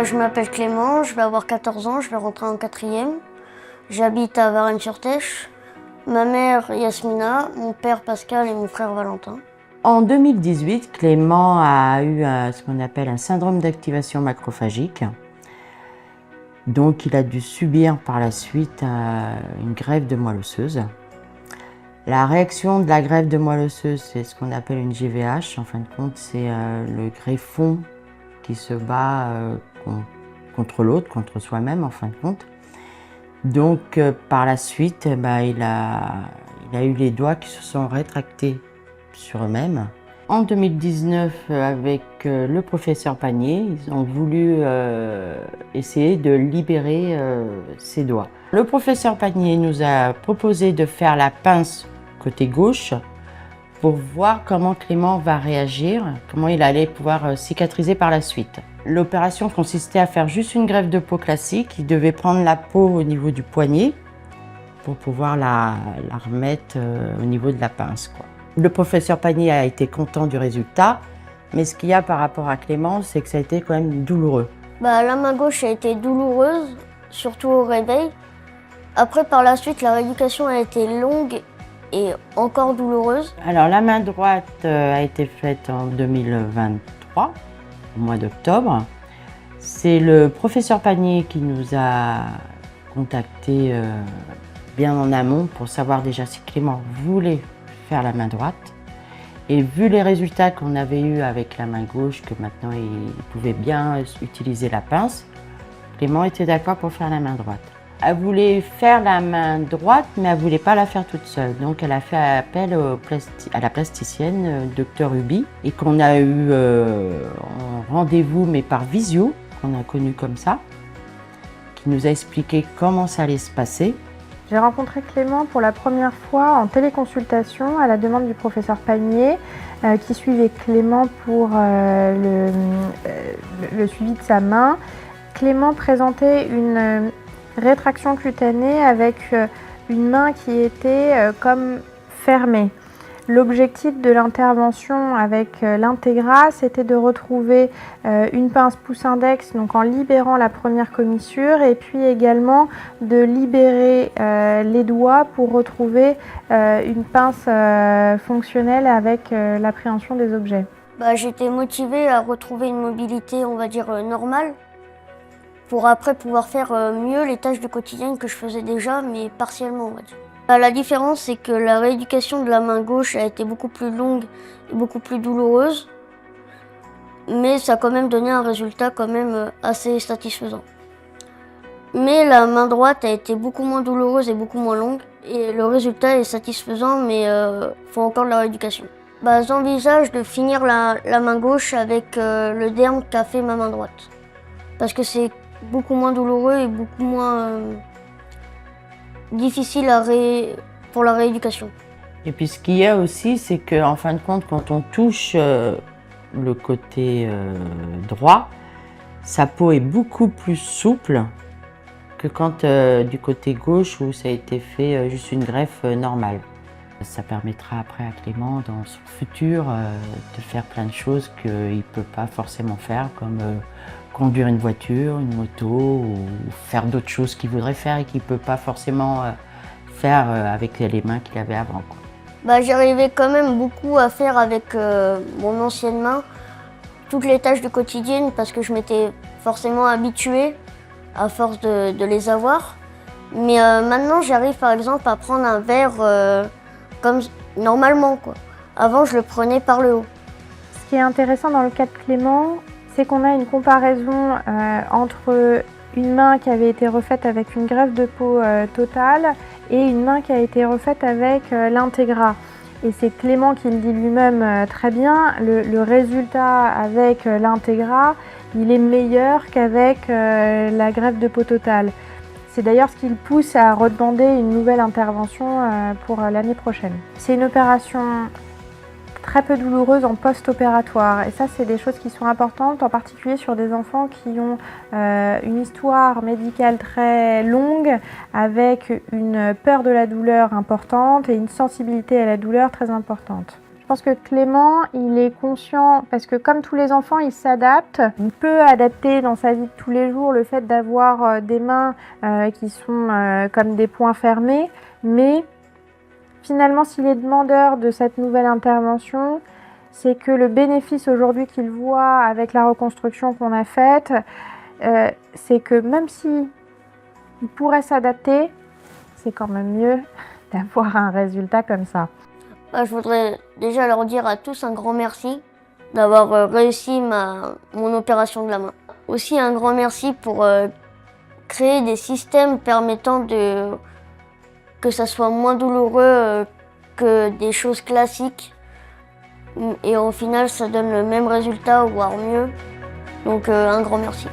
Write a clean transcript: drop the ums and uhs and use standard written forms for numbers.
Je m'appelle Clément, je vais avoir 14 ans, je vais rentrer en 4e. J'habite à Varennes-sur-Tech. Ma mère Yasmina, mon père Pascal et mon frère Valentin. En 2018, Clément a eu ce qu'on appelle un syndrome d'activation macrophagique. Donc il a dû subir par la suite une greffe de moelle osseuse. La réaction de la greffe de moelle osseuse, c'est ce qu'on appelle une GVH. En fin de compte, c'est le greffon qui se bat contre l'autre, contre soi-même en fin de compte. Donc par la suite, il a eu les doigts qui se sont rétractés sur eux-mêmes. En 2019, avec le professeur Panier, ils ont voulu essayer de libérer ses doigts. Le professeur Panier nous a proposé de faire la pince côté gauche pour voir comment Clément va réagir, comment il allait pouvoir cicatriser par la suite. L'opération consistait à faire juste une greffe de peau classique. Il devait prendre la peau au niveau du poignet pour pouvoir la remettre au niveau de la pince, quoi. Le professeur Panier a été content du résultat, mais ce qu'il y a par rapport à Clément, c'est que ça a été quand même douloureux. La main gauche a été douloureuse, surtout au réveil. Après, par la suite, la rééducation a été longue et encore douloureuse. Alors, la main droite a été faite en 2023, au mois d'octobre. C'est le professeur Panier qui nous a contactés bien en amont pour savoir déjà si Clément voulait faire la main droite. Et vu les résultats qu'on avait eus avec la main gauche, que maintenant il pouvait bien utiliser la pince, Clément était d'accord pour faire la main droite. Elle voulait faire la main droite, mais elle ne voulait pas la faire toute seule. Donc elle a fait appel à la plasticienne, Dr Ubi, et qu'on a eu en rendez-vous, mais par visio, qu'on a connu comme ça, qui nous a expliqué comment ça allait se passer. J'ai rencontré Clément pour la première fois en téléconsultation à la demande du professeur Panier qui suivait Clément pour le suivi de sa main. Clément présentait une rétraction cutanée avec une main qui était comme fermée. L'objectif de l'intervention avec l'Integra, c'était de retrouver une pince pouce-index, donc en libérant la première commissure, et puis également de libérer les doigts pour retrouver une pince fonctionnelle avec l'appréhension des objets. J'étais motivée à retrouver une mobilité, on va dire, normale, pour après pouvoir faire mieux les tâches du quotidien que je faisais déjà, mais partiellement, on va dire. La différence, c'est que la rééducation de la main gauche a été beaucoup plus longue et beaucoup plus douloureuse, mais ça a quand même donné un résultat quand même assez satisfaisant. Mais la main droite a été beaucoup moins douloureuse et beaucoup moins longue, et le résultat est satisfaisant, mais faut encore de la rééducation. J'envisage de finir la main gauche avec le derme qu'a fait ma main droite, parce que c'est beaucoup moins douloureux et beaucoup moins difficile pour la rééducation. Et puis ce qu'il y a aussi, c'est qu'en fin de compte, quand on touche le côté droit, sa peau est beaucoup plus souple que quand du côté gauche où ça a été fait juste une greffe normale. Ça permettra après à Clément dans son futur de faire plein de choses qu'il ne peut pas forcément faire, comme conduire une voiture, une moto, ou faire d'autres choses qu'il voudrait faire et qu'il ne peut pas forcément faire avec les mains qu'il avait avant, quoi. J'arrivais quand même beaucoup à faire avec mon ancienne main toutes les tâches du quotidien parce que je m'étais forcément habituée à force de les avoir. Mais maintenant, j'arrive par exemple à prendre un verre comme normalement, quoi. Avant, je le prenais par le haut. Ce qui est intéressant dans le cas de Clément, c'est qu'on a une comparaison entre une main qui avait été refaite avec une greffe de peau totale et une main qui a été refaite avec l'Integra. Et c'est Clément qui le dit lui-même très bien, le résultat avec l'Integra, il est meilleur qu'avec la greffe de peau totale. C'est d'ailleurs ce qui le pousse à redemander une nouvelle intervention pour l'année prochaine. C'est une opération très peu douloureuse en post-opératoire. Et ça, c'est des choses qui sont importantes, en particulier sur des enfants qui ont une histoire médicale très longue, avec une peur de la douleur importante et une sensibilité à la douleur très importante. Je pense que Clément, il est conscient, parce que comme tous les enfants, il s'adapte. Il peut adapter dans sa vie de tous les jours le fait d'avoir des mains qui sont comme des poings fermés. Mais finalement, s'il est demandeur de cette nouvelle intervention, c'est que le bénéfice aujourd'hui qu'il voit avec la reconstruction qu'on a faite, c'est que même si il pourrait s'adapter, c'est quand même mieux d'avoir un résultat comme ça. Je voudrais déjà leur dire à tous un grand merci d'avoir réussi mon opération de la main. Aussi un grand merci pour créer des systèmes permettant que ça soit moins douloureux que des choses classiques. Et au final, ça donne le même résultat, voire mieux. Donc un grand merci.